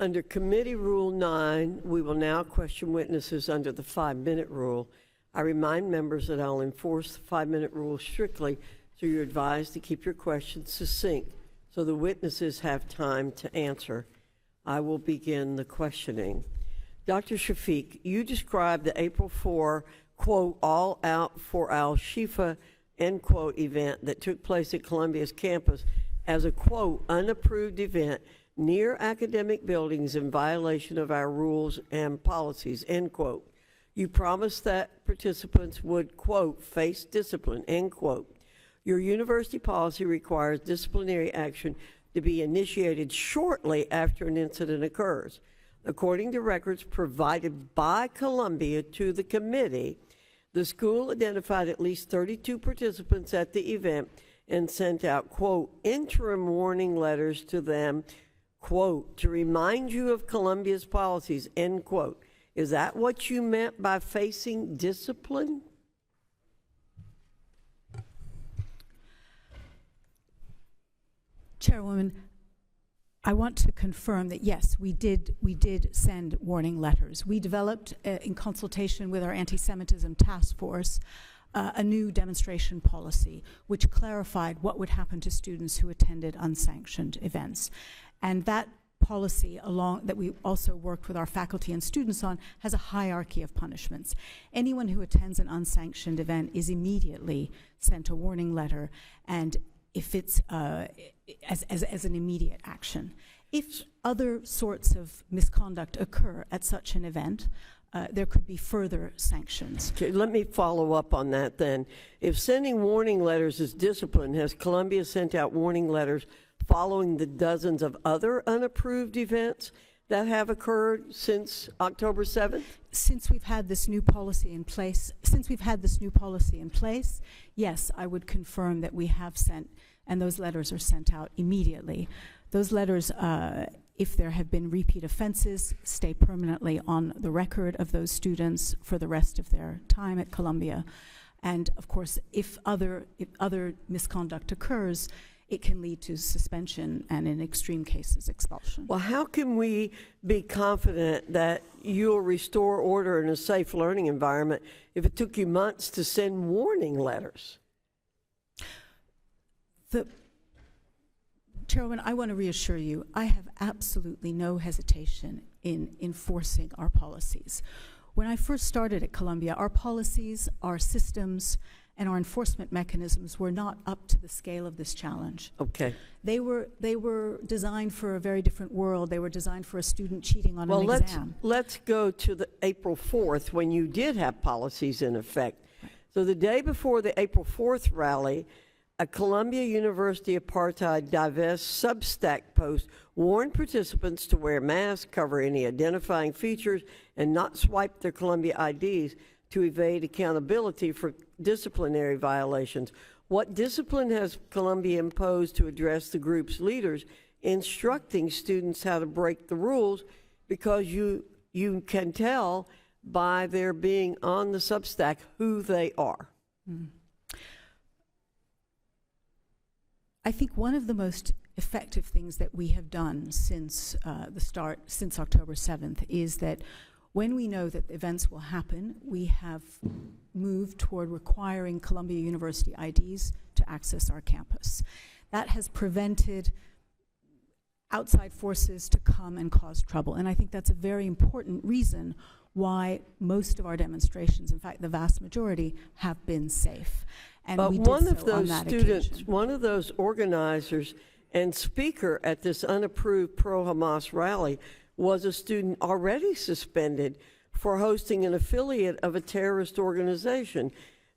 Under Committee Rule 9, we will now question witnesses under the 5-minute rule. I remind members that I'll enforce the 5-minute rule strictly, so you're advised to keep your questions succinct so the witnesses have time to answer. I will begin the questioning. Dr. Shafik, you described the April 4, quote, all out for Al-Shifa, end quote, event that took place at Columbia's campus as a, quote, unapproved event near academic buildings in violation of our rules and policies, end quote. You promised that participants would, quote, face discipline, end quote. Your university policy requires disciplinary action to be initiated shortly after an incident occurs. According to records provided by Columbia to the committee, the school identified at least 32 participants at the event and sent out, quote, interim warning letters to them, quote, to remind you of Columbia's policies, end quote. Is that what you meant by facing discipline? Chairwoman, I want to confirm that yes, we did send warning letters. We developed, in consultation with our anti-Semitism task force, a new demonstration policy which clarified what would happen to students who attended unsanctioned events. And that policy, that we also worked with our faculty and students on, has a hierarchy of punishments. Anyone who attends an unsanctioned event is immediately sent a warning letter, and if it's as an immediate action. If other sorts of misconduct occur at such an event, there could be further sanctions. Okay, let me follow up on that then. If sending warning letters is discipline, has Columbia sent out warning letters following the dozens of other unapproved events that have occurred since October 7th? Since we've had this new policy in place, yes, I would confirm that we have sent, and those letters are sent out immediately. Those letters, if there have been repeat offenses, stay permanently on the record of those students for the rest of their time at Columbia. And of course, if other misconduct occurs, it can lead to suspension and, in extreme cases, expulsion. Well, how can we be confident that you'll restore order in a safe learning environment if it took you months to send warning letters? Chairwoman, I want to reassure you, I have absolutely no hesitation in enforcing our policies. When I first started at Columbia, our policies, our systems, and our enforcement mechanisms were not up to the scale of this challenge. Okay. They were designed for a very different world. They were designed for a student cheating on an exam. Let's go to the April 4th when you did have policies in effect. Right. So the day before the April 4th rally, a Columbia University Apartheid Divest Substack post warned participants to wear masks, cover any identifying features, and not swipe their Columbia IDs to evade accountability for disciplinary violations. What discipline has Columbia imposed to address the group's leaders, instructing students how to break the rules, because you can tell by their being on the Substack who they are? I think one of the most effective things that we have done since since October 7th, is that when we know that events will happen, we have moved toward requiring Columbia University IDs to access our campus. That has prevented outside forces to come and cause trouble. And I think that's a very important reason why most of our demonstrations, in fact, the vast majority, have been safe. And but we one did of so those on that students, occasion. one of those organizers and speaker at this unapproved pro-Hamas rally was a student already suspended for hosting an affiliate of a terrorist organization.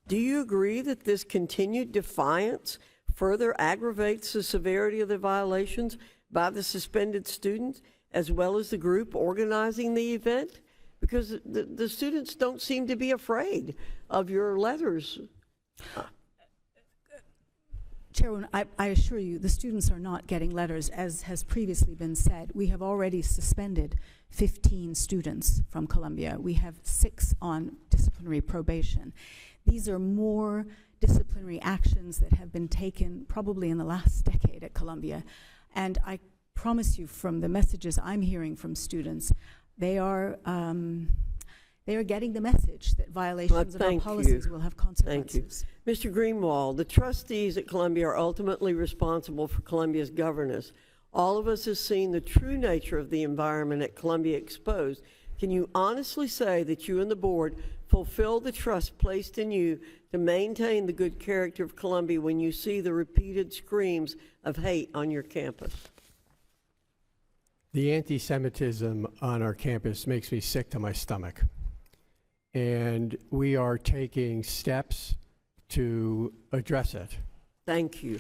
Do you agree that this continued defiance further aggravates the severity of the violations by the suspended students, as well as the group organizing the event? Because the students don't seem to be afraid of your letters. Chairwoman, I assure you, the students are not getting letters. As has previously been said, we have already suspended 15 students from Columbia. We have 6 on disciplinary probation. These are more disciplinary actions that have been taken probably in the last decade at Columbia. And I promise you from the messages I'm hearing from students, they are getting the message that violations of our policies will have consequences. Thank you. Mr. Greenwald, the trustees at Columbia are ultimately responsible for Columbia's governance. All of us have seen the true nature of the environment at Columbia exposed. Can you honestly say that you and the board fulfill the trust placed in you to maintain the good character of Columbia when you see the repeated screams of hate on your campus? The anti-Semitism on our campus makes me sick to my stomach. And we are taking steps to address it. Thank you.